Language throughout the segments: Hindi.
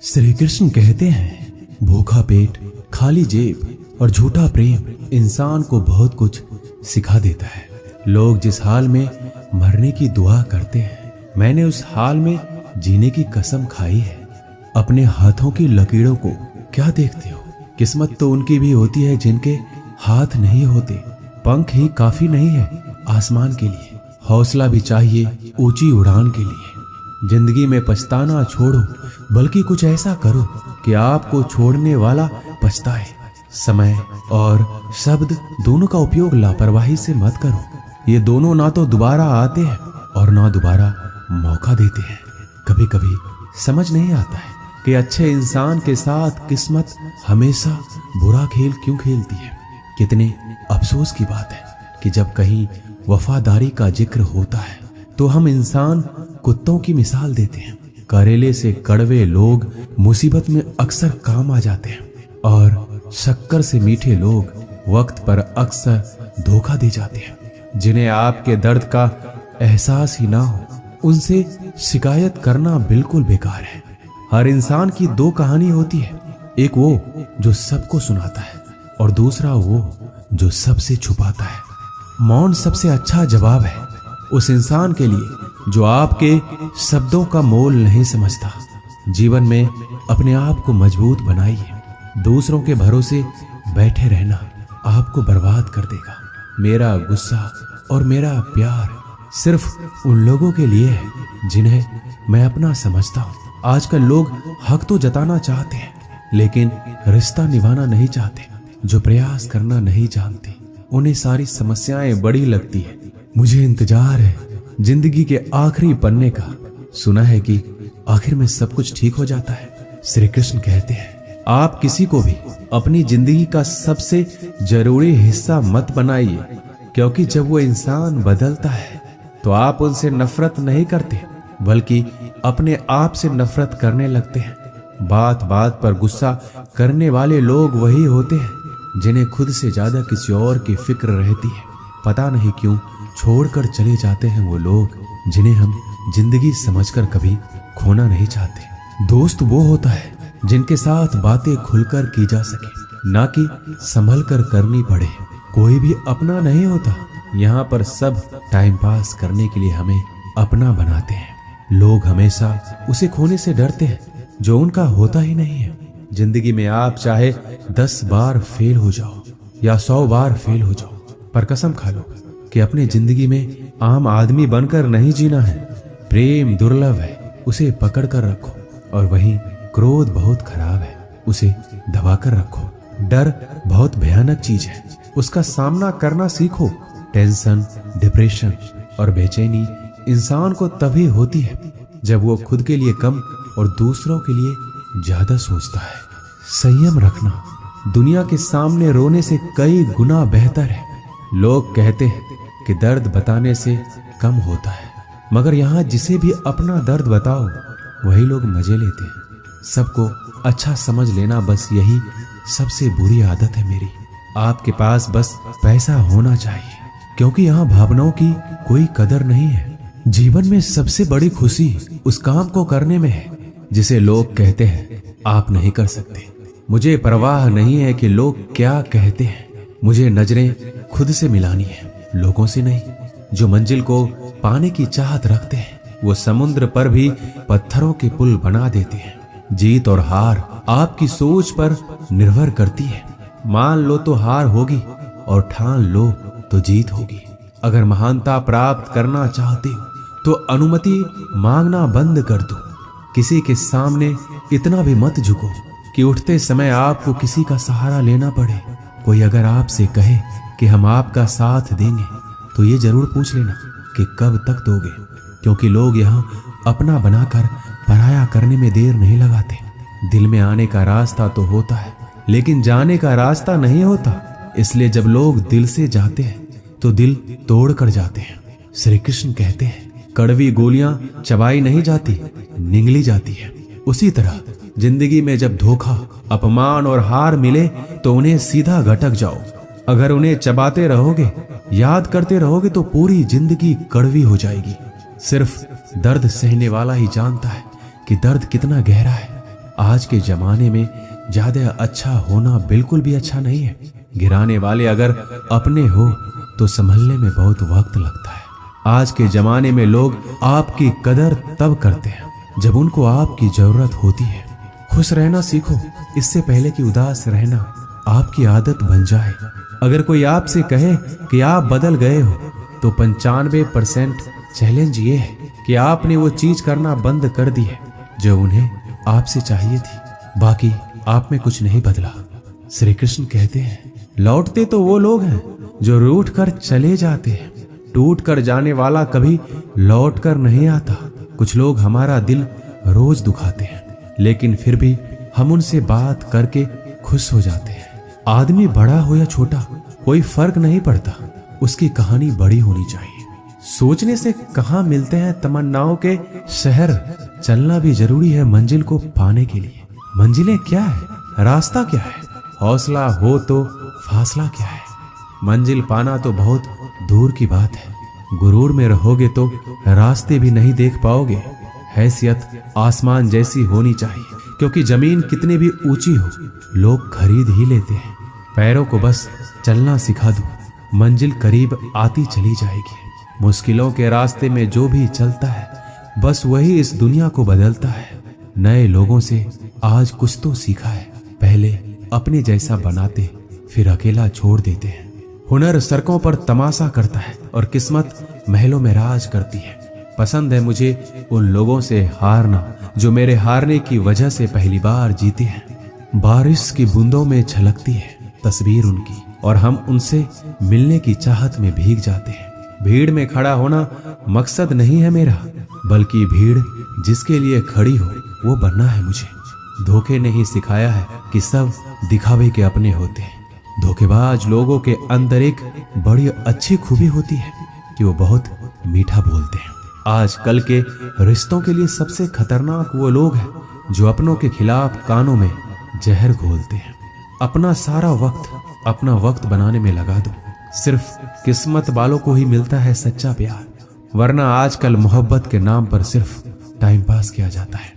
श्री कृष्ण कहते हैं, भूखा पेट, खाली जेब और झूठा प्रेम इंसान को बहुत कुछ सिखा देता है। लोग जिस हाल में मरने की दुआ करते हैं, मैंने उस हाल में जीने की कसम खाई है। अपने हाथों की लकीरों को क्या देखते हो? किस्मत तो उनकी भी होती है जिनके हाथ नहीं होते। पंख ही काफी नहीं है आसमान के लिए, हौसला भी चाहिए ऊंची उड़ान के लिए। जिंदगी में पछताना छोड़ो, बल्कि कुछ ऐसा करो कि आपको छोड़ने वाला पछताए। समय और शब्द दोनों का उपयोग लापरवाही से मत करो। ये दोनों ना तो दोबारा आते हैं और ना दोबारा मौका देते हैं। कभी कभी समझ नहीं आता है कि अच्छे इंसान के साथ किस्मत हमेशा बुरा खेल क्यों खेलती है। कितने अफसोस की बात है कि जब कहीं वफादारी का जिक्र होता है तो हम इंसान कुत्तों की मिसाल देते हैं। करेले से कड़वे लोग मुसीबत में अक्सर काम आ जाते हैं और शक्कर से मीठे लोग वक्त पर अक्सर धोखा दे जाते हैं। जिन्हें आपके दर्द का एहसास ही ना हो, उनसे शिकायत करना बिल्कुल बेकार है। हर इंसान की दो कहानी होती है, एक वो जो सबको सुनाता है और दूसरा वो जो सबसे छुपाता है। मौन सबसे अच्छा जवाब है उस इंसान के लिए जो आपके शब्दों का मोल नहीं समझता। जीवन में अपने आप को मजबूत बनाइए। दूसरों के भरोसे बैठे रहना आपको बर्बाद कर देगा। मेरा गुस्सा और मेरा प्यार सिर्फ उन लोगों के लिए है जिन्हें मैं अपना समझता हूँ। आजकल लोग हक तो जताना चाहते हैं, लेकिन रिश्ता निभाना नहीं चाहते। जो प्रयास करना नहीं जानते, उन्हें सारी समस्याएं बड़ी लगती है। मुझे इंतजार है जिंदगी के आखिरी पन्ने का। सुना है कि आखिर में सब कुछ ठीक हो जाता है। श्री कृष्ण कहते हैं, आप किसी को भी अपनी जिंदगी का सबसे जरूरी हिस्सा मत बनाइए, क्योंकि जब वो इंसान बदलता है तो आप उनसे नफरत नहीं करते, बल्कि अपने आप से नफरत करने लगते हैं। बात बात पर गुस्सा करने वाले लोग वही होते हैं जिन्हें खुद से ज्यादा किसी और की फिक्र रहती है। पता नहीं क्यों छोड़कर चले जाते हैं वो लोग जिन्हें हम जिंदगी समझकर कभी खोना नहीं चाहते। दोस्त वो होता है जिनके साथ बातें खुलकर की जा सके, ना कि संभल कर करनी पड़े। कोई भी अपना नहीं होता। यहाँ पर सब टाइम पास करने के लिए हमें अपना बनाते हैं। लोग हमेशा उसे खोने से डरते हैं जो उनका होता ही नहीं है। जिंदगी में आप चाहे 10 बार फेल हो जाओ या 100 बार फेल हो जाओ, पर कसम खा लो कि अपने जिंदगी में आम आदमी बनकर नहीं जीना है। प्रेम दुर्लभ है, उसे पकड़ कर रखो, और वहीं क्रोध बहुत खराब है, उसे दबा कर रखो। डर बहुत भयानक चीज है, उसका सामना करना सीखो। टेंशन, डिप्रेशन और बेचैनी इंसान को तभी होती है जब वो खुद के लिए कम और दूसरों के लिए ज्यादा सोचता है। संयम रखना दुनिया के सामने रोने से कई गुना बेहतर है। लोग कहते हैं कि दर्द बताने से कम होता है, मगर यहाँ जिसे भी अपना दर्द बताओ वही लोग मजे लेते हैं। सबको अच्छा समझ लेना, बस यही सबसे बुरी आदत है मेरी। आपके पास बस पैसा होना चाहिए, क्योंकि यहाँ भावनाओं की कोई कदर नहीं है। जीवन में सबसे बड़ी खुशी उस काम को करने में है जिसे लोग कहते हैं आप नहीं कर सकते। मुझे परवाह नहीं है कि लोग क्या कहते हैं। मुझे नजरें खुद से मिलानी है, लोगों से नहीं। जो मंजिल को पाने की चाहत रखते हैं वो समुद्र पर भी पत्थरों के पुल बना देते हैं। जीत और हार आपकी सोच पर निर्भर करती है। मान लो तो हार होगी और ठान लो तो जीत होगी। अगर महानता प्राप्त करना चाहते हो तो अनुमति मांगना बंद कर दो। किसी के सामने इतना भी मत झुको कि उठते समय आपको किसी का सहारा लेना पड़े। कोई अगर आपसे कहे कि हम आपका साथ देंगे तो ये जरूर पूछ लेना कि कब तक दोगे, क्योंकि लोग यहाँ अपना बनाकर पराया करने में देर नहीं लगाते। दिल में आने का रास्ता तो होता है, लेकिन जाने का रास्ता नहीं होता। इसलिए जब लोग दिल से जाते हैं तो दिल तोड़ कर जाते हैं। श्री कृष्ण कहते हैं, कड़वी गोलियां चबाई नहीं जाती, निगली जाती है। उसी तरह जिंदगी में जब धोखा, अपमान और हार मिले तो उन्हें सीधा घटक जाओ। अगर उन्हें चबाते रहोगे, याद करते रहोगे तो पूरी जिंदगी कड़वी हो जाएगी। सिर्फ दर्द सहने वाला ही जानता है कि दर्द कितना गहरा है। आज के जमाने में ज्यादा अच्छा होना बिल्कुल भी अच्छा नहीं है। गिराने वाले अगर अपने हो तो संभलने में बहुत वक्त लगता है। आज के जमाने में लोग आपकी कदर तब करते हैं जब उनको आपकी जरूरत होती है। खुश रहना सीखो, इससे पहले कि उदास रहना आपकी आदत बन जाए। अगर कोई आपसे कहे कि आप बदल गए हो तो 95% चैलेंज ये है कि आपने वो चीज करना बंद कर दी है जो उन्हें आपसे चाहिए थी। बाकी आप में कुछ नहीं बदला। श्री कृष्ण कहते हैं, लौटते तो वो लोग हैं जो रूठ कर चले जाते हैं, टूट कर जाने वाला कभी लौट कर नहीं आता। कुछ लोग हमारा दिल रोज दुखाते हैं, लेकिन फिर भी हम उनसे बात करके खुश हो जाते हैं। आदमी बड़ा हो या छोटा कोई फर्क नहीं पड़ता, उसकी कहानी बड़ी होनी चाहिए। सोचने से कहाँ मिलते हैं तमन्नाओं के शहर, चलना भी जरूरी है मंजिल को पाने के लिए। मंजिलें क्या है, रास्ता क्या है, हौसला हो तो फासला क्या है। मंजिल पाना तो बहुत दूर की बात है। गुरूर में रहोगे तो रास्ते भी नहीं देख पाओगे। हैसियत आसमान जैसी होनी चाहिए, क्योंकि जमीन कितनी भी ऊंची हो लोग खरीद ही लेते हैं। पैरों को बस चलना सिखा दो, मंजिल करीब आती चली जाएगी। मुश्किलों के रास्ते में जो भी चलता है बस वही इस दुनिया को बदलता है। नए लोगों से आज कुछ तो सीखा है, पहले अपने जैसा बनाते फिर अकेला छोड़ देते हैं। हुनर सड़कों पर तमाशा करता है और किस्मत महलों में राज करती है। पसंद है मुझे उन लोगों से हारना जो मेरे हारने की वजह से पहली बार जीते हैं। बारिश की बूंदों में झलकती है तस्वीर उनकी और हम उनसे मिलने की चाहत में भीग जाते हैं। भीड़ में खड़ा होना मकसद नहीं है मेरा, बल्कि भीड़ जिसके लिए खड़ी हो वो बनना है मुझे। धोखे ने ही सिखाया है कि सब दिखावे के अपने होते हैं। धोखेबाज लोगों के अंदर एक बड़ी अच्छी खूबी होती है कि वो बहुत मीठा बोलते हैं। आजकल के रिश्तों के लिए सबसे खतरनाक वो लोग हैं जो अपनों के खिलाफ कानों में जहर घोलते हैं। अपना सारा वक्त अपना वक्त बनाने में लगा दो। सिर्फ किस्मत वालों को ही मिलता है सच्चा प्यार, वरना आजकल मोहब्बत के नाम पर सिर्फ टाइम पास किया जाता है।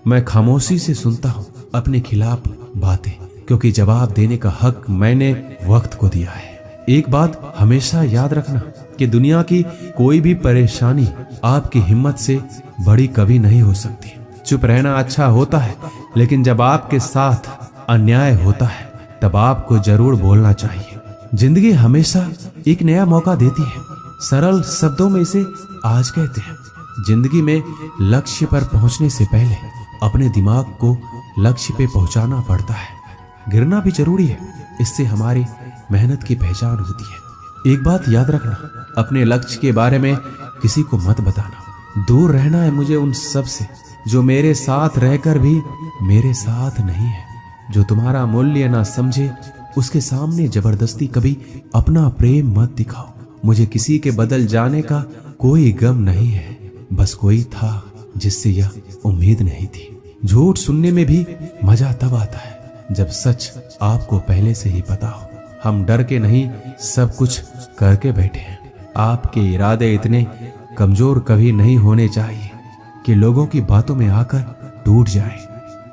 मैं खामोशी से सुनता हूँ अपने खिलाफ बातें, क्योंकि जवाब देने का हक मैंने वक्त को दिया है। एक बात हमेशा याद रखना कि दुनिया की कोई भी परेशानी आपकी हिम्मत से बड़ी कभी नहीं हो सकती। चुप रहना अच्छा होता है, लेकिन जब आपके साथ अन्याय होता है तब आपको जरूर बोलना चाहिए। जिंदगी हमेशा एक नया मौका देती है। सरल शब्दों में इसे आज कहते हैं। जिंदगी में लक्ष्य पर पहुंचने से पहले अपने दिमाग को लक्ष्य पे पहुंचाना पड़ता है। गिरना भी जरूरी है, इससे हमारी मेहनत की पहचान होती है। एक बात याद रखना, अपने लक्ष्य के बारे में किसी को मत बताना। दूर रहना है मुझे उन सब से जो मेरे साथ रहकर भी मेरे साथ नहीं है। जो तुम्हारा मूल्य ना समझे उसके सामने जबरदस्ती कभी अपना प्रेम मत दिखाओ। मुझे किसी के बदल जाने का कोई गम नहीं है, बस कोई था जिससे यह उम्मीद नहीं थी। झूठ सुनने में भी मजा तब आता है जब सच आपको पहले से ही पता हो। हम डर के नहीं सब कुछ करके बैठे हैं। आपके इरादे इतने कमजोर कभी नहीं होने चाहिए कि लोगों की बातों में आकर टूट जाए।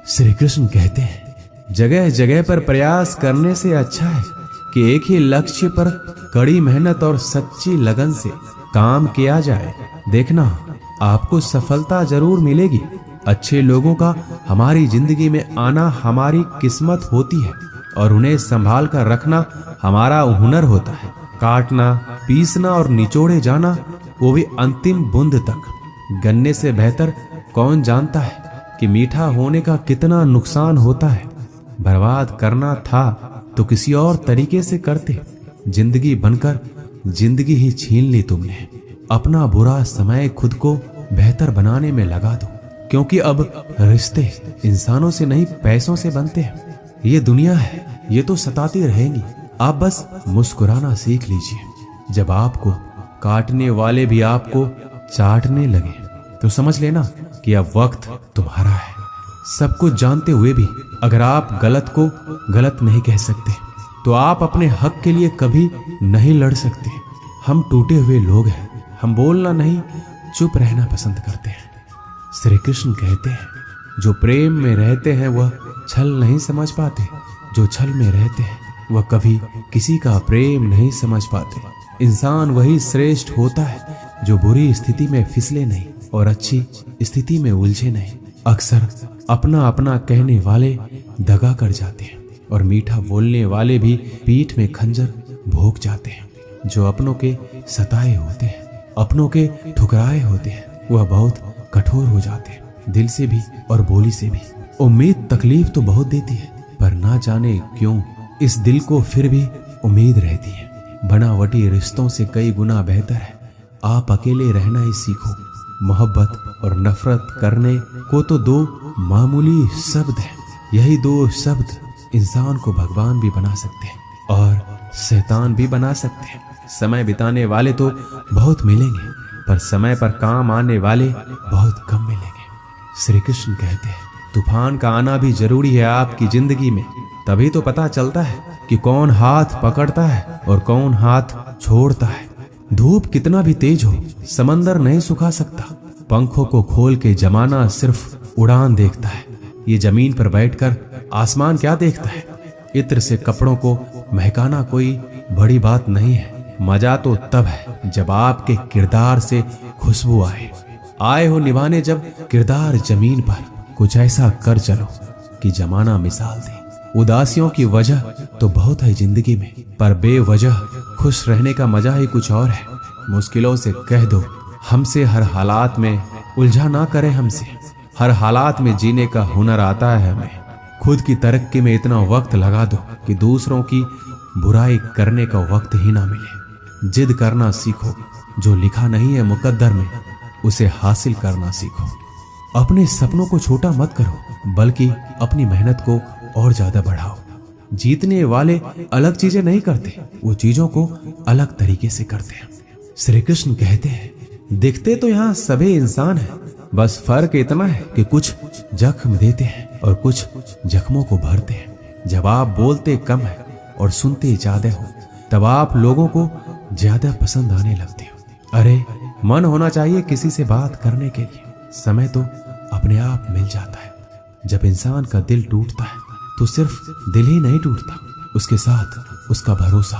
श्री कृष्ण कहते हैं, जगह जगह पर प्रयास करने से अच्छा है कि एक ही लक्ष्य पर कड़ी मेहनत और सच्ची लगन से काम किया जाए। देखना आपको सफलता जरूर मिलेगी। अच्छे लोगों का हमारी जिंदगी में आना हमारी किस्मत होती है और उन्हें संभाल कर रखना हमारा हुनर होता है। काटना, पीसना और निचोड़े जाना, वो भी अंतिम बूंद तक। गन्ने से बेहतर कौन जानता है कि मीठा होने का कितना नुकसान होता है। बर्बाद करना था तो किसी और तरीके से करते। जिंदगी बनकर जिंदगी ही छीन ली तुमने। अपना बुरा समय खुद को बेहतर बनाने में लगा दो, क्योंकि अब रिश्ते इंसानों से नहीं पैसों से बनते हैं। ये दुनिया है, ये तो सताती रहेंगी। आप बस मुस्कुराना सीख लीजिए। जब आपको काटने वाले भी आपको चाटने लगे तो समझ लेना कि अब वक्त तुम्हारा है। सब कुछ जानते हुए भी अगर आप गलत को गलत नहीं कह सकते तो आप अपने हक के लिए कभी नहीं लड़ सकते। हम टूटे हुए लोग हैं, हम बोलना नहीं चुप रहना पसंद करते हैं। श्री कृष्ण कहते हैं, जो प्रेम में रहते हैं वह छल नहीं समझ पाते, जो छल में रहते हैं वह कभी किसी का प्रेम नहीं समझ पाते। इंसान वही श्रेष्ठ होता है जो बुरी स्थिति में फिसले नहीं और अच्छी स्थिति में उलझे नहीं। अक्सर अपना अपना कहने वाले दगा कर जाते हैं और मीठा बोलने वाले भी पीठ में खंजर भोंक जाते हैं। जो अपनों के सताए होते हैं, अपनों के ठुकराए होते हैं, वह बहुत कठोर हो जाते हैं, दिल से भी और बोली से भी। उम्मीद तकलीफ तो बहुत देती है, पर ना जाने क्यों इस दिल को फिर भी उम्मीद रहती है। बनावटी रिश्तों से कई गुना बेहतर है आप अकेले रहना ही सीखो। मोहब्बत और नफरत करने को तो दो मामूली शब्द हैं। यही दो शब्द इंसान को भगवान भी बना सकते हैं और शैतान भी बना सकते हैं। समय बिताने वाले तो बहुत मिलेंगे, पर समय पर काम आने वाले बहुत कम मिलेंगे। श्री कृष्ण कहते हैं तूफान का आना भी जरूरी है आपकी जिंदगी में, तभी तो पता चलता है कि कौन हाथ पकड़ता है और कौन हाथ छोड़ता है। धूप कितना भी तेज हो समंदर नहीं सुखा सकता। पंखों को खोल के जमाना सिर्फ उड़ान देखता है। ये जमीन पर बैठकर आसमान क्या देखता है। इत्र से कपड़ों को महकाना कोई बड़ी बात नहीं है। मजा तो तब है जब आपके किरदार से खुशबू आए हो निभाने जब किरदार जमीन पर। कुछ ऐसा कर चलो कि जमाना मिसाल दे। उदासियों की वजह तो बहुत है जिंदगी में, पर बेवजह खुश रहने का मजा ही कुछ और है। मुश्किलों से कह दो हमसे हर हालात में उलझा ना करे हमसे। हर हालात में जीने का हुनर आता है हमें। खुद की तरक्की में इतना वक्त लगा दो कि दूसरों की बुराई करने का वक्त ही ना मिले। जिद करना सीखो, जो लिखा नहीं है मुकद्दर में उसे हासिल करना सीखो। अपने सपनों को छोटा मत करो, बल्कि अपनी मेहनत को और ज्यादा बढ़ाओ। जीतने वाले अलग चीजें नहीं करते, वो चीजों को अलग तरीके से करते हैं। श्री कृष्ण कहते हैं दिखते तो यहाँ सभी इंसान हैं, बस फर्क इतना है कि कुछ जख्म देते हैं और कुछ जख्मों को भरते हैं। जब आप बोलते कम है और सुनते ज्यादा हो, तब आप लोगों को ज्यादा पसंद आने लगते हो। अरे मन होना चाहिए किसी से बात करने के लिए, समय तो अपने आप मिल जाता है। जब इंसान का दिल टूटता है तो सिर्फ दिल ही नहीं टूटता, उसके साथ उसका भरोसा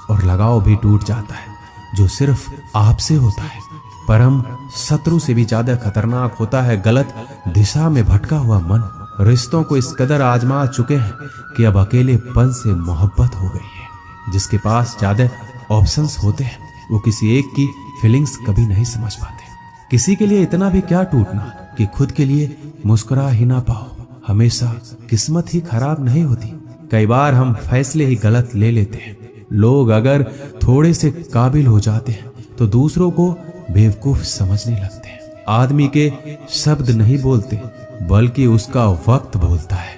और लगाव भी टूट जाता है, जो सिर्फ आपसे होता है। परम शत्रु से भी ज्यादा खतरनाक होता है गलत दिशा में भटका हुआ मन। रिश्तों को इस कदर आजमा चुके हैं कि अब अकेलेपन से मोहब्बत हो गई है। जिसके पास ज्यादा ऑप्शंस होते हैं वो किसी एक की फीलिंग्स कभी नहीं समझ पाते। किसी के लिए इतना भी क्या टूटना कि खुद के लिए मुस्कुरा ही ना पाओ। हमेशा किस्मत ही खराब नहीं होती, कई बार हम फैसले ही गलत ले लेते हैं। लोग अगर थोड़े से काबिल हो जाते हैं तो दूसरों को बेवकूफ समझने लगते हैं। आदमी के शब्द नहीं बोलते, बल्कि उसका वक्त बोलता है।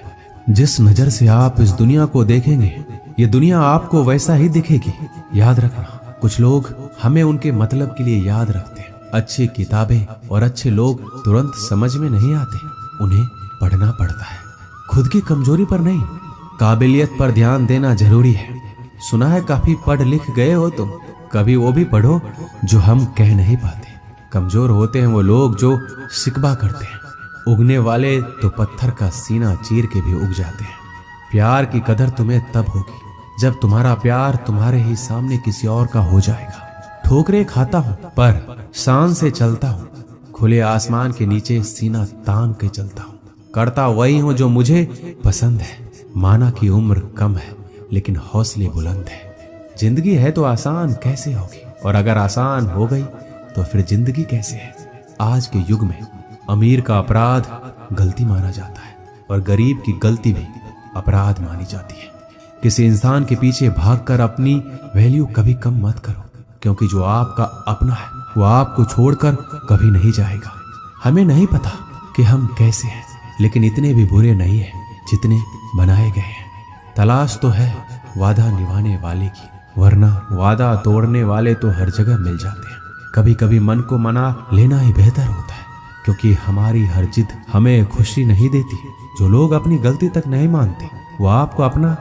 जिस नजर से आप इस दुनिया को देखेंगे, ये दुनिया आपको वैसा ही दिखेगी। याद रखना, कुछ लोग हमें उनके मतलब के लिए याद रखते हैं। अच्छी किताबें और अच्छे लोग तुरंत समझ में नहीं आते, उन्हें पढ़ना पड़ता है। खुद की कमजोरी पर नहीं, काबिलियत पर ध्यान देना जरूरी है। सुना है काफी पढ़ लिख गए हो तुम, कभी वो भी पढ़ो जो हम कह नहीं पाते। कमजोर होते हैं वो लोग जो शिकवा करते हैं, उगने वाले तो पत्थर का सीना चीर के भी उग जाते हैं। प्यार की कदर तुम्हें तब होगी जब तुम्हारा प्यार तुम्हारे ही सामने किसी और का हो जाएगा। ठोकरे खाता हूँ पर शान से चलता हूँ, खुले आसमान के नीचे सीना तान के चलता हूँ। करता वही हूँ जो मुझे पसंद है। माना कि उम्र कम है लेकिन हौसले बुलंद है। जिंदगी है तो आसान कैसे होगी, और अगर आसान हो गई तो फिर जिंदगी कैसे है। आज के युग में अमीर का अपराध गलती माना जाता है और गरीब की गलती भी अपराध मानी जाती है। किसी इंसान के पीछे भागकर अपनी वैल्यू कभी कम मत करो, क्योंकि जो आपका अपना है वो आपको छोड़कर कभी नहीं जाएगा। हमें नहीं पता कि हम कैसे हैं, लेकिन इतने भी बुरे नहीं हैं जितने बनाए गए हैं। तलाश तो है वादा निभाने वाले की, वरना वादा तोड़ने वाले तो हर जगह मिल जाते हैं। कभी कभी मन को मना लेना ही बेहतर होता है, क्योंकि हमारी हर जिद हमें खुशी नहीं देती। जो लोग अपनी गलती तक नहीं मानते वो आपको अपना